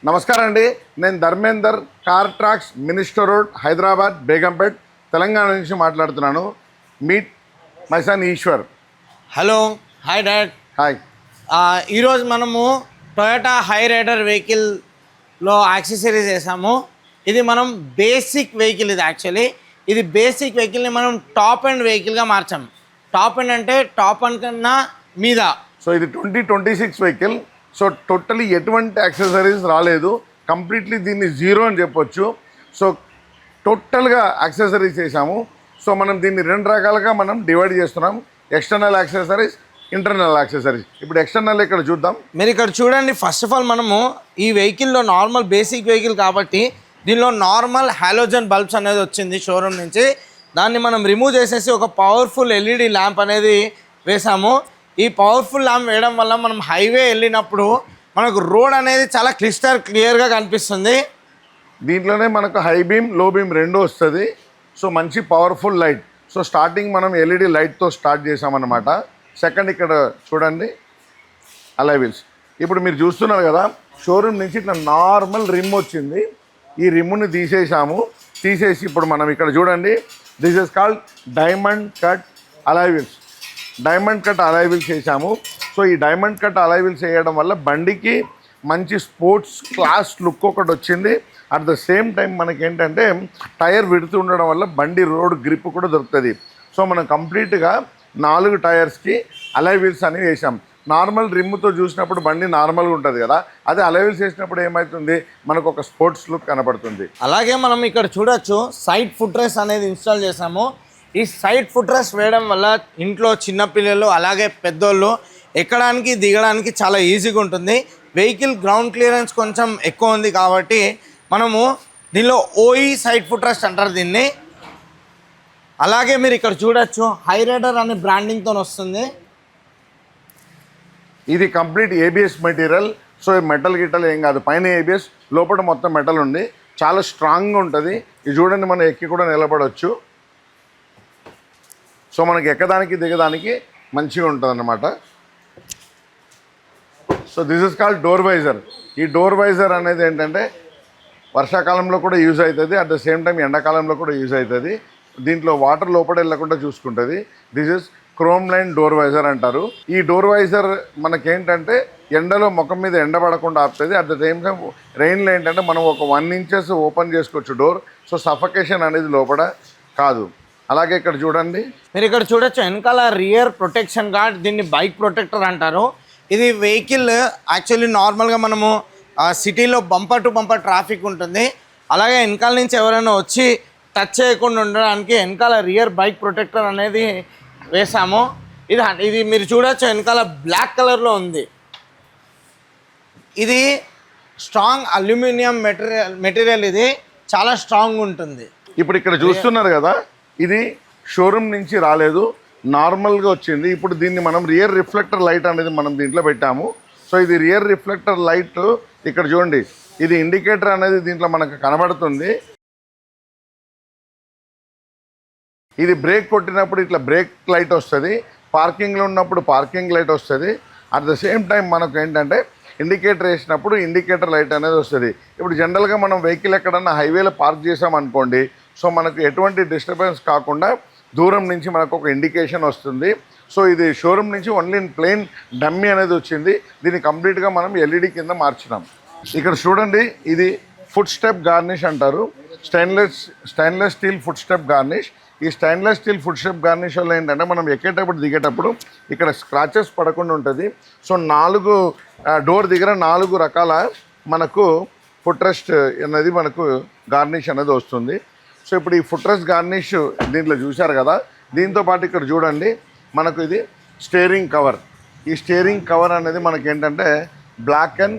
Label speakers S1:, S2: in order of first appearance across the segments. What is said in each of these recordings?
S1: నమస్కారం అండి. నేను Dharmender, car tracks, minister road, Hyderabad, Begumpet, Telangana నుంచి మాట్లాడుతున్నాను. Meet my son Eshwar.
S2: Hello, hi dad.
S1: Hi.
S2: ఈరోజు మనము టొయోటా హై రైడర్ వెహికల్లో యాక్సెసరీస్ వేసాము. ఇది మనం బేసిక్ వెహికల్. ఇది బేసిక్ వెహికల్ని మనం టాప్ అండ్ వెహికల్గా మార్చాము. టాప్ అండ్ అంటే టాప్ అండ్ కన్నా మీద.
S1: సో ఇది 2026 వెహికల్. సో టోటలీ ఎటువంటి యాక్సెసరీస్ రాలేదు. కంప్లీట్లీ దీన్ని జీరో అని చెప్పొచ్చు. సో టోటల్గా యాక్సెసరీస్ చేసాము. సో మనం దీన్ని రెండు రకాలుగా మనం డివైడ్ చేస్తున్నాం. External accessories, internal accessories. ఇప్పుడు ఎక్స్టర్నల్ ఇక్కడ చూద్దాం.
S2: మీరు ఇక్కడ చూడండి. ఫస్ట్ ఆఫ్ ఆల్ మనము ఈ వెహికల్లో నార్మల్ బేసిక్ వెహికల్ కాబట్టి దీనిలో నార్మల్ హాలోజన్ బల్బ్స్ అనేది వచ్చింది షోరూమ్ నుంచి. దాన్ని మనం రిమూవ్ చేసేసి ఒక పవర్ఫుల్ ఎల్ఈడి ల్యాంప్ అనేది వేసాము. ఈ పవర్ఫుల్ ల్యాంప్ వేయడం వల్ల మనం హైవే వెళ్ళినప్పుడు మనకు రోడ్ అనేది చాలా క్లియర్గా కనిపిస్తుంది.
S1: దీంట్లోనే మనకు హై బీమ్, లో బీమ్ రెండు వస్తుంది. సో మంచి పవర్ఫుల్ లైట్. సో స్టార్టింగ్ మనం ఎల్ఈడి లైట్తో స్టార్ట్ చేసామన్నమాట. సెకండ్ ఇక్కడ చూడండి అలాయ్ వీల్స్. ఇప్పుడు మీరు చూస్తున్నారు కదా, షోరూమ్ నుంచి ఇట్లా నార్మల్ రిమ్ వచ్చింది. ఈ రిమ్ని తీసేసి ఇప్పుడు మనం ఇక్కడ చూడండి, this is called diamond cut alloy wheels. Diamond cut alloy wheels వేసాము. సో ఈ డైమండ్ కట్ అలాయ్ వీల్స్ వేయడం వల్ల బండికి మంచి స్పోర్ట్స్ క్లాస్ లుక్ ఒకటి వచ్చింది. అట్ ద సేమ్ టైం మనకి ఏంటంటే టైర్ విడుతూ ఉండడం వల్ల బండి రోడ్ గ్రిప్ కూడా దొరుకుతుంది. సో మనం కంప్లీట్గా 4 టైర్స్కి అలాయ్ వీల్స్ అనేవి వేసాం. నార్మల్ రిమ్తో చూసినప్పుడు బండి నార్మల్గా ఉంటుంది కదా, అదే అలాయ్ వీల్స్ వేసినప్పుడు ఏమవుతుంది, మనకు ఒక స్పోర్ట్స్ లుక్ కనపడుతుంది.
S2: అలాగే మనం ఇక్కడ చూడొచ్చు సైడ్ ఫుట్ రెస్ట్ అనేది ఇన్స్టాల్ చేసాము. ఈ సైడ్ ఫుట్ రెస్ట్ వేయడం వల్ల ఇంట్లో చిన్నపిల్లలు అలాగే పెద్దోళ్ళు ఎక్కడానికి దిగడానికి చాలా ఈజీగా ఉంటుంది. వెహికల్ గ్రౌండ్ క్లియరెన్స్ కొంచెం ఎక్కువ ఉంది కాబట్టి మనము దీనిలో ఓఈ సైడ్ ఫుట్ రెస్ట్ అంటారు దీన్ని. అలాగే మీరు ఇక్కడ చూడొచ్చు హై రైడర్ అనే బ్రాండింగ్తో వస్తుంది.
S1: ఇది complete ABS material. So metal గిట్టలు ఏం కాదు, పైన ఏబిఎస్, లోపల మొత్తం మెటల్ ఉంది. చాలా స్ట్రాంగ్గా ఉంటుంది. ఇది చూడండి, మనం ఎక్కి కూడా నిలబడవచ్చు. సో మనకి ఎక్కడానికి దిగడానికి మంచిగా ఉంటుంది అన్నమాట. So this is called door visor. ఈ డోర్ వైజర్ అనేది ఏంటంటే వర్షాకాలంలో కూడా యూజ్ అవుతుంది, అట్ ద సేమ్ టైం ఎండాకాలంలో కూడా యూజ్ అవుతుంది. దీంట్లో వాటర్ లోపల వెళ్ళకుండా చూసుకుంటుంది. This is chrome line door visor అంటారు. ఈ డోర్ వైజర్ మనకేంటంటే ఎండలో ముఖం మీద ఎండ పడకుండా ఆపుతుంది. అట్ ద సేమ్ టైం రెయిన్లో ఏంటంటే మనం ఒక 1 ఇంచెస్ ఓపెన్ చేసుకోవచ్చు డోర్. సో సఫకేషన్ అనేది లోపల కాదు. అలాగే ఇక్కడ చూడండి,
S2: మీరు ఇక్కడ చూడొచ్చు వెనకాల రియర్ ప్రొటెక్షన్ గార్డ్. దీన్ని బైక్ ప్రొటెక్టర్ అంటారు. ఇది వెహికల్ యాక్చువల్లీ నార్మల్గా మనము సిటీలో బంపర్ టు బంపర్ ట్రాఫిక్ ఉంటుంది. అలాగే వెనకాల నుంచి ఎవరైనా వచ్చి టచ్ చేయకుండా ఉండడానికి వెనకాల రియర్ బైక్ ప్రొటెక్టర్ అనేది వేసాము. ఇది మీరు చూడొచ్చు వెనకాల బ్లాక్ కలర్లో ఉంది. ఇది స్ట్రాంగ్ అల్యూమినియం మెటీరియల్. ఇది చాలా స్ట్రాంగ్ ఉంటుంది.
S1: ఇప్పుడు ఇక్కడ చూస్తున్నారు కదా, ఇది షోరూమ్ నుంచి రాలేదు, నార్మల్గా వచ్చింది. ఇప్పుడు దీన్ని మనం రియర్ రిఫ్లెక్టర్ లైట్ అనేది మనం దీంట్లో పెట్టాము. సో ఇది రియర్ రిఫ్లెక్టర్ లైట్. ఇక్కడ చూడండి, ఇది ఇండికేటర్ అనేది దీంట్లో మనకు కనబడుతుంది. ఇది బ్రేక్ కొట్టినప్పుడు ఇట్లా బ్రేక్ లైట్ వస్తుంది, పార్కింగ్లో ఉన్నప్పుడు పార్కింగ్ లైట్ వస్తుంది. అట్ ద సేమ్ టైం మనకు ఏంటంటే ఇండికేటర్ వేసినప్పుడు ఇండికేటర్ లైట్ అనేది వస్తుంది. ఇప్పుడు జనరల్గా మనం వెహికల్ ఎక్కడన్నా హైవేలో పార్క్ చేసామనుకోండి, సో మనకు ఎటువంటి డిస్టర్బెన్స్ కాకుండా దూరం నుంచి మనకు ఒక ఇండికేషన్ వస్తుంది. సో ఇది షోరూమ్ నుంచి ఓన్లీ ప్లెయిన్ డమ్మీ అనేది వచ్చింది. దీన్ని కంప్లీట్గా మనం ఎల్ఈడి కింద మార్చినాం. ఇక్కడ చూడండి, ఇది ఫుట్ స్టెప్ గార్నిష్ అంటారు. Stainless steel foot step garnish. ఈ stainless steel foot step garnish వల్ల ఏంటంటే మనం ఎక్కేటప్పుడు దిగేటప్పుడు ఇక్కడ స్క్రాచెస్ పడకుండా ఉంటుంది. సో 4 డోర్ దగ్గర 4 రకాల మనకు ఫుట్ రెస్ట్ అనేది మనకు గార్నిష్ అనేది వస్తుంది. సో ఇప్పుడు ఈ ఫుట్ రెస్ట్ గార్నిష్ దీంట్లో చూశారు కదా, దీంతో పాటు ఇక్కడ చూడండి మనకు ఇది స్టీరింగ్ కవర్. ఈ స్టీరింగ్ కవర్ అనేది మనకి ఏంటంటే బ్లాక్ అండ్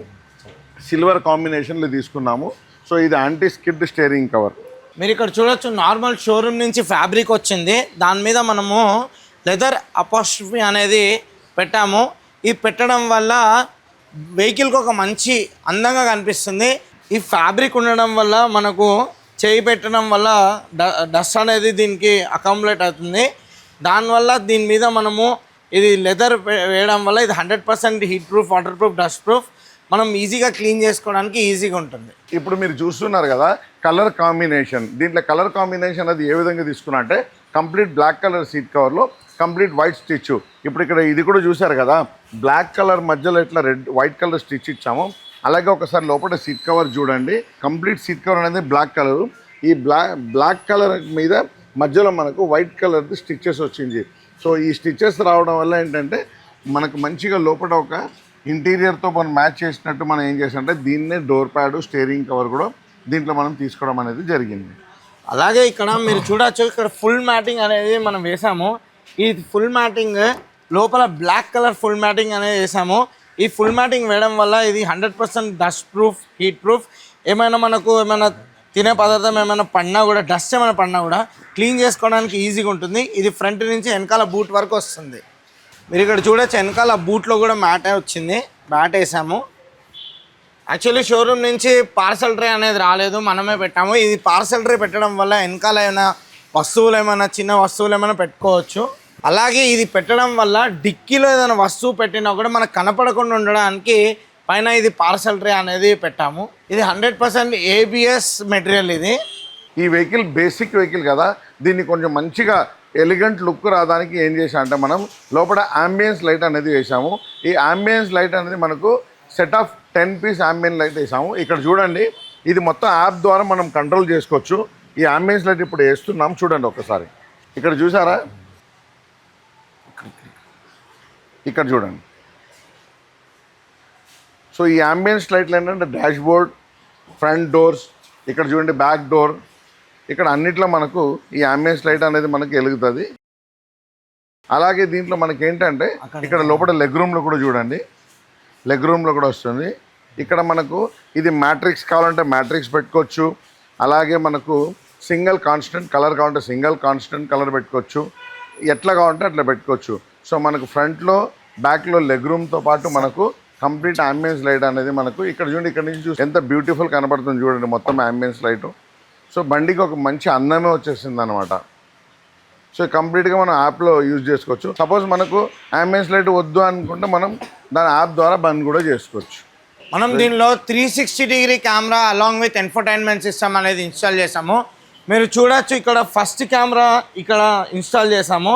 S1: సిల్వర్ కాంబినేషన్లో తీసుకున్నాము. సో ఇది యాంటీ స్కిడ్ స్టీరింగ్ కవర్.
S2: మీరు ఇక్కడ చూడొచ్చు నార్మల్ షోరూమ్ నుంచి ఫ్యాబ్రిక్ వచ్చింది. దాని మీద మనము లెదర్ అపాస్ట్రఫీ అనేది పెట్టాము. ఈ పెట్టడం వల్ల వెహికల్కి ఒక మంచి అందంగా కనిపిస్తుంది. ఈ ఫ్యాబ్రిక్ ఉండడం వల్ల మనకు చేయి పెట్టడం వల్ల డస్ట్ అనేది దీనికి అకామిలేట్ అవుతుంది. దానివల్ల దీని మీద మనము ఇది లెదర్ వేయడం వల్ల ఇది 100% heat proof, water proof, dust proof. మనం ఈజీగా క్లీన్ చేసుకోవడానికి ఈజీగా ఉంటుంది.
S1: ఇప్పుడు మీరు చూస్తున్నారు కదా కలర్ కాంబినేషన్. దీంట్లో కలర్ కాంబినేషన్ అది ఏ విధంగా తీసుకున్నా అంటే కంప్లీట్ బ్లాక్ కలర్ సీట్ కవర్లో కంప్లీట్ వైట్ స్టిచ్. ఇప్పుడు ఇక్కడ ఇది కూడా చూసారు కదా బ్లాక్ కలర్ మధ్యలో ఇట్లా వైట్ కలర్ స్టిచ్ ఇచ్చాము. అలాగే ఒకసారి లోపల సీట్ కవర్ చూడండి, కంప్లీట్ సీట్ కవర్ అనేది బ్లాక్ కలర్. ఈ బ్లాక్ కలర్ మీద మధ్యలో మనకు వైట్ కలర్ది స్టిచ్చెస్ వచ్చింది. సో ఈ స్టిచ్చెస్ రావడం వల్ల ఏంటంటే మనకు మంచిగా లోపల ఒక ఇంటీరియర్తో మనం మ్యాచ్ చేసినట్టు మనం ఏం చేసామంటే దీన్నే డోర్ ప్యాడ్ స్టీరింగ్ కవర్ కూడా దీంట్లో మనం తీసుకోవడం అనేది జరిగింది.
S2: అలాగే ఇక్కడ మీరు చూడొచ్చు, ఇక్కడ ఫుల్ మ్యాటింగ్ అనేది మనం వేసాము. ఈ ఫుల్ మ్యాటింగ్ లోపల బ్లాక్ కలర్ ఫుల్ మ్యాటింగ్ అనేది వేసాము. ఈ ఫుల్ మ్యాటింగ్ వేయడం వల్ల ఇది 100% డస్ట్ ప్రూఫ్, హీట్ ప్రూఫ్. ఏమైనా తినే పదార్థం ఏమైనా పడినా కూడా, డస్ట్ ఏమైనా పడినా కూడా క్లీన్ చేసుకోవడానికి ఈజీగా ఉంటుంది. ఇది ఫ్రంట్ నుంచి వెనకాల బూట్ వరకు వస్తుంది. మీరు ఇక్కడ చూడొచ్చు వెనకాల బూట్లో కూడా మ్యాట్ వచ్చింది, మ్యాట్ వేసాము. యాక్చువల్లీ షోరూమ్ నుంచి పార్సల్ ట్రే అనేది రాలేదు, మనమే పెట్టాము. ఇది పార్సల్ ట్రే పెట్టడం వల్ల వెనకాల ఏమైనా చిన్న వస్తువులు ఏమైనా పెట్టుకోవచ్చు. అలాగే ఇది పెట్టడం వల్ల డిక్కీలో ఏదైనా వస్తువు పెట్టినా కూడా మనకు కనపడకుండా ఉండడానికి పైన ఇది పార్సల్ ట్రే అనేది పెట్టాము. ఇది 100% ABS మెటీరియల్. ఇది
S1: ఈ వెహికల్ బేసిక్ వెహికల్ కదా, దీన్ని కొంచెం మంచిగా ఎలిగెంట్ లుక్ రావడానికి ఏం చేసాం అంటే మనం లోపల అంబియన్స్ లైట్ అనేది వేసాము. ఈ అంబియన్స్ లైట్ అనేది మనకు set of 10 piece ambience light వేసాము. ఇక్కడ చూడండి, ఇది మొత్తం యాప్ ద్వారా మనం కంట్రోల్ చేసుకోవచ్చు. ఈ అంబియన్స్ లైట్ ఇప్పుడు వేస్తున్నాం, చూడండి ఒకసారి. ఇక్కడ చూసారా, ఇక్కడ చూడండి. సో ఈ అంబియన్స్ లైట్లు ఏంటంటే డాష్ బోర్డ్, ఫ్రంట్ డోర్స్, ఇక్కడ చూడండి బ్యాక్ డోర్, ఇక్కడ అన్నిట్లో మనకు ఈ అంబియన్స్ లైట్ అనేది మనకి వెలుగుతుంది. అలాగే దీంట్లో మనకి ఏంటంటే ఇక్కడ లోపల లెగ్ రూమ్లో కూడా చూడండి, లెగ్ రూమ్లో కూడా వస్తుంది. ఇక్కడ మనకు ఇది మ్యాట్రిక్స్ కావాలంటే మ్యాట్రిక్స్ పెట్టుకోవచ్చు. అలాగే మనకు సింగిల్ కాన్స్టెంట్ కలర్ కావాలంటే సింగిల్ కాన్స్టెంట్ కలర్ పెట్టుకోవచ్చు. ఎట్లా కావాలంటే అట్లా పెట్టుకోవచ్చు. సో మనకు ఫ్రంట్లో బ్యాక్లో లెగ్ రూమ్తో పాటు మనకు కంప్లీట్ అంబియన్స్ లైట్ అనేది మనకు ఇక్కడ చూడండి, ఇక్కడ నుంచి చూసి ఎంత బ్యూటిఫుల్ కనబడుతుంది చూడండి మొత్తం అంబియన్స్ లైటు. సో బండికి ఒక మంచి అందమే వచ్చేసింది అనమాట. సో కంప్లీట్గా మనం యాప్లో యూజ్ చేసుకోవచ్చు. సపోజ్ మనకు అంబియన్స్ లైట్ వద్దు అనుకుంటే మనం దాని యాప్ ద్వారా బంద్ కూడా చేసుకోవచ్చు.
S2: మనం దీనిలో 360 కెమెరా అలాంగ్ విత్ ఎన్ఫర్టైన్మెంట్ సిస్టమ్ అనేది ఇన్స్టాల్ చేసాము. మీరు చూడొచ్చు, ఇక్కడ ఫస్ట్ కెమెరా ఇక్కడ ఇన్స్టాల్ చేసాము.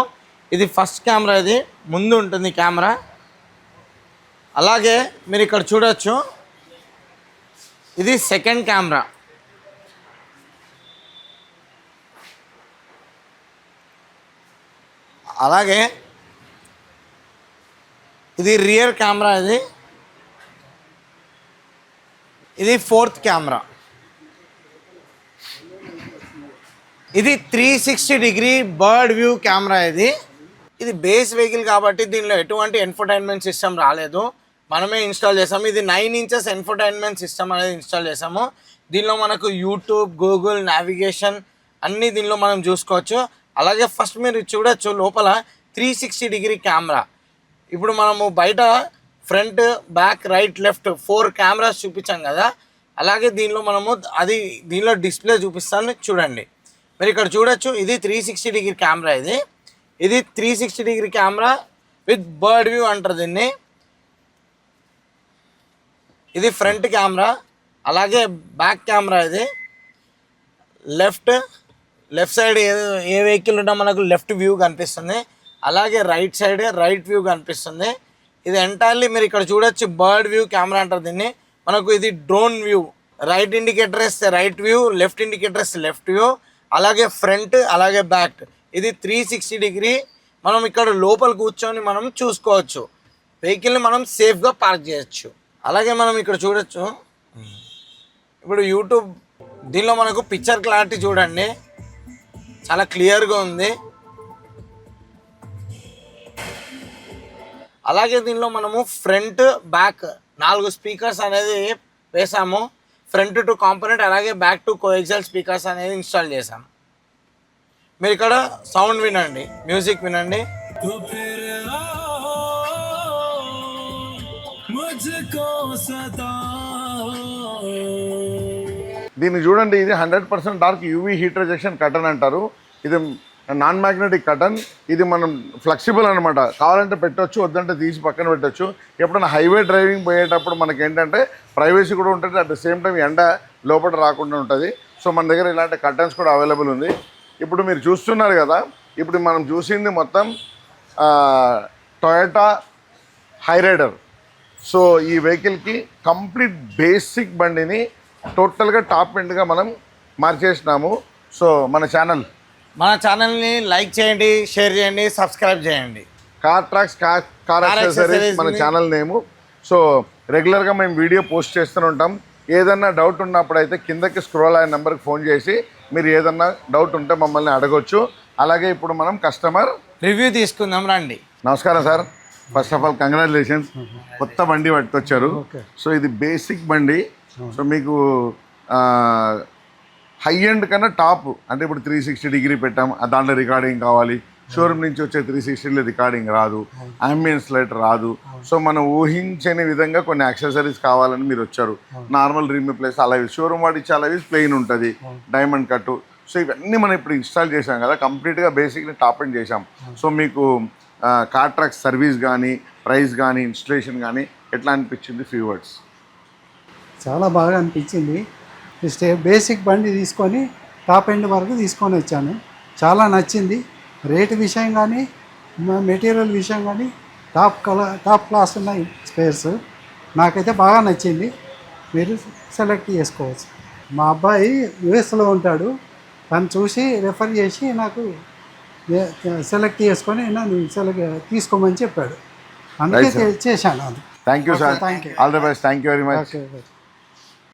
S2: ఇది ఫస్ట్ కెమెరా, ఇది ముందు ఉంటుంది కెమెరా. అలాగే మీరు ఇక్కడ చూడొచ్చు, ఇది సెకండ్ కెమెరా. అలాగే ఇది రియర్ కెమెరా, ఇది ఫోర్త్ కెమెరా. ఇది 360 బర్డ్ వ్యూ కెమెరా. ఇది బేస్ వెహికల్ కాబట్టి దీనిలో ఎటువంటి ఎన్ఫర్టైన్మెంట్ సిస్టమ్ రాలేదు, మనమే ఇన్స్టాల్ చేసాము. ఇది 9 ఇంచెస్ ఎన్ఫర్టైన్మెంట్ సిస్టమ్ అనేది ఇన్స్టాల్ చేసాము. దీనిలో మనకు యూట్యూబ్, గూగుల్, నావిగేషన్ అన్నీ దీనిలో మనం చూసుకోవచ్చు. అలాగే ఫస్ట్ మీరు చూడొచ్చు లోపల 360 కెమెరా. ఇప్పుడు మనము బయట front, back, right, left 4 cameras చూపించాం కదా, అలాగే దీనిలో మనము దీనిలో డిస్ప్లే చూపిస్తాను చూడండి. మీరు ఇక్కడ చూడొచ్చు, ఇది 360 కెమెరా. ఇది 360 కెమెరా విత్ బర్డ్ వ్యూ అంటారు దీన్ని. ఇది ఫ్రంట్ కెమెరా. అలాగే బ్యాక్ కెమెరా. ఇది లెఫ్ట్ సైడ్ ఏ వెహికల్ ఉన్నా మనకు లెఫ్ట్ వ్యూ కనిపిస్తుంది. అలాగే రైట్ సైడ్ రైట్ వ్యూ కనిపిస్తుంది. ఇది ఎంటైర్లీ మీరు ఇక్కడ చూడొచ్చు బర్డ్ వ్యూ కెమెరా అంటారు దీన్ని. మనకు ఇది డ్రోన్ వ్యూ. రైట్ ఇండికేటర్ ఇస్తే రైట్ వ్యూ, లెఫ్ట్ ఇండికేటర్ ఇస్తే లెఫ్ట్ వ్యూ, అలాగే ఫ్రంట్, అలాగే బ్యాక్. ఇది 360. మనం ఇక్కడ లోపల కూర్చొని మనం చూసుకోవచ్చు, వెహికల్ని మనం సేఫ్గా పార్క్ చేయొచ్చు. అలాగే మనం ఇక్కడ చూడొచ్చు, ఇప్పుడు యూట్యూబ్ దీనిలో మనకు పిక్చర్ క్లారిటీ చూడండి, చాలా క్లియర్గా ఉంది. అలాగే దీనిలో మనము ఫ్రంట్, బ్యాక్ 4 స్పీకర్స్ అనేది వేసాము. ఫ్రంట్ టు కాంపోనెంట్, అలాగే బ్యాక్ టు కోఎక్సెల్ స్పీకర్స్ అనేది ఇన్స్టాల్ చేసాము. మీరు ఇక్కడ సౌండ్ వినండి, మ్యూజిక్ వినండి.
S1: దీన్ని చూడండి, ఇది 100% dark UV heat rejection curtain అంటారు. ఇది నాన్ మ్యాగ్నెటిక్ కటన్. ఇది మనం ఫ్లెక్సిబుల్ అనమాట, కావాలంటే పెట్టొచ్చు, వద్దంటే తీసి పక్కన పెట్టొచ్చు. ఎప్పుడైనా హైవే డ్రైవింగ్ పోయేటప్పుడు మనకి ఏంటంటే ప్రైవసీ కూడా ఉంటుంది, అట్ ద సేమ్ టైం ఎండ లోపల రాకుండా ఉంటుంది. సో మన దగ్గర ఇలాంటి కర్టన్స్ కూడా అవైలబుల్ ఉంది. ఇప్పుడు మీరు చూస్తున్నారు కదా, ఇప్పుడు మనం చూసింది మొత్తం టొయోటా హైరైడర్. సో ఈ వెహికల్కి కంప్లీట్ బేసిక్ బండిని టోటల్గా టాప్ ఎండ్గా మనం మార్చేసినాము. సో మన ఛానల్ని
S2: లైక్ చేయండి, షేర్ చేయండి, సబ్స్క్రైబ్ చేయండి.
S1: కార్ ట్రాక్స్ కార్ యాక్సెసరీస్ మన ఛానల్ నేము. సో రెగ్యులర్గా మేము వీడియో పోస్ట్ చేస్తూనే ఉంటాం. ఏదన్నా డౌట్ ఉన్నప్పుడైతే కిందకి స్క్రోల్ అయిన నెంబర్కి ఫోన్ చేసి మీరు ఏదన్నా డౌట్ ఉంటే మమ్మల్ని అడగొచ్చు. అలాగే ఇప్పుడు మనం కస్టమర్
S2: రివ్యూ తీసుకుందాం రండి.
S1: నమస్కారం sir, first of all congratulations, కొత్త బండి పట్టుకొచ్చారు. సో ఇది బేసిక్ బండి. సో మీకు హై ఎండ్ కన్నా టాప్ అంటే ఇప్పుడు 360 డిగ్రీ పెట్టాం, దాంట్లో రికార్డింగ్ కావాలి. షోరూమ్ నుంచి వచ్చే 360లో రికార్డింగ్ రాదు, అంబియన్స్ లైట్ రాదు. సో మనం ఊహించని విధంగా కొన్ని యాక్సెసరీస్ కావాలని మీరు వచ్చారు. నార్మల్ రీప్లేస్ అలావి, షోరూమ్ వాడు ఇచ్చే అలావి ప్లెయిన్ ఉంటుంది, డైమండ్ కట్టు. సో ఇవన్నీ మనం ఇప్పుడు ఇన్స్టాల్ చేసాం కదా, కంప్లీట్గా బేసిక్ని టాప్ అండ్ చేసాం. సో మీకు కార్ ట్రాక్ సర్వీస్ కానీ, ప్రైస్ కానీ, ఇన్స్టలేషన్ కానీ ఎట్లా అనిపించింది? Few words.
S3: చాలా బాగా అనిపించింది. బేసిక్ బండి తీసుకొని టాప్ ఎండ్ వరకు తీసుకొని వచ్చాను. చాలా నచ్చింది. రేటు విషయం కానీ, మెటీరియల్ విషయం కానీ టాప్ క్లాస్ ఉన్నాయి స్పేర్స్. నాకైతే బాగా నచ్చింది. మీరు సెలెక్ట్ చేసుకోవచ్చు. మా అబ్బాయి యుఎస్లో ఉంటాడు, తను చూసి రెఫర్ చేసి నాకు సెలెక్ట్ చేసుకొని నన్ను తీసుకోమని చెప్పాడు. అందుకే చేశాను.
S1: Thank you sir,
S3: thank you.
S1: All the best. Thank you very much.
S3: Okay.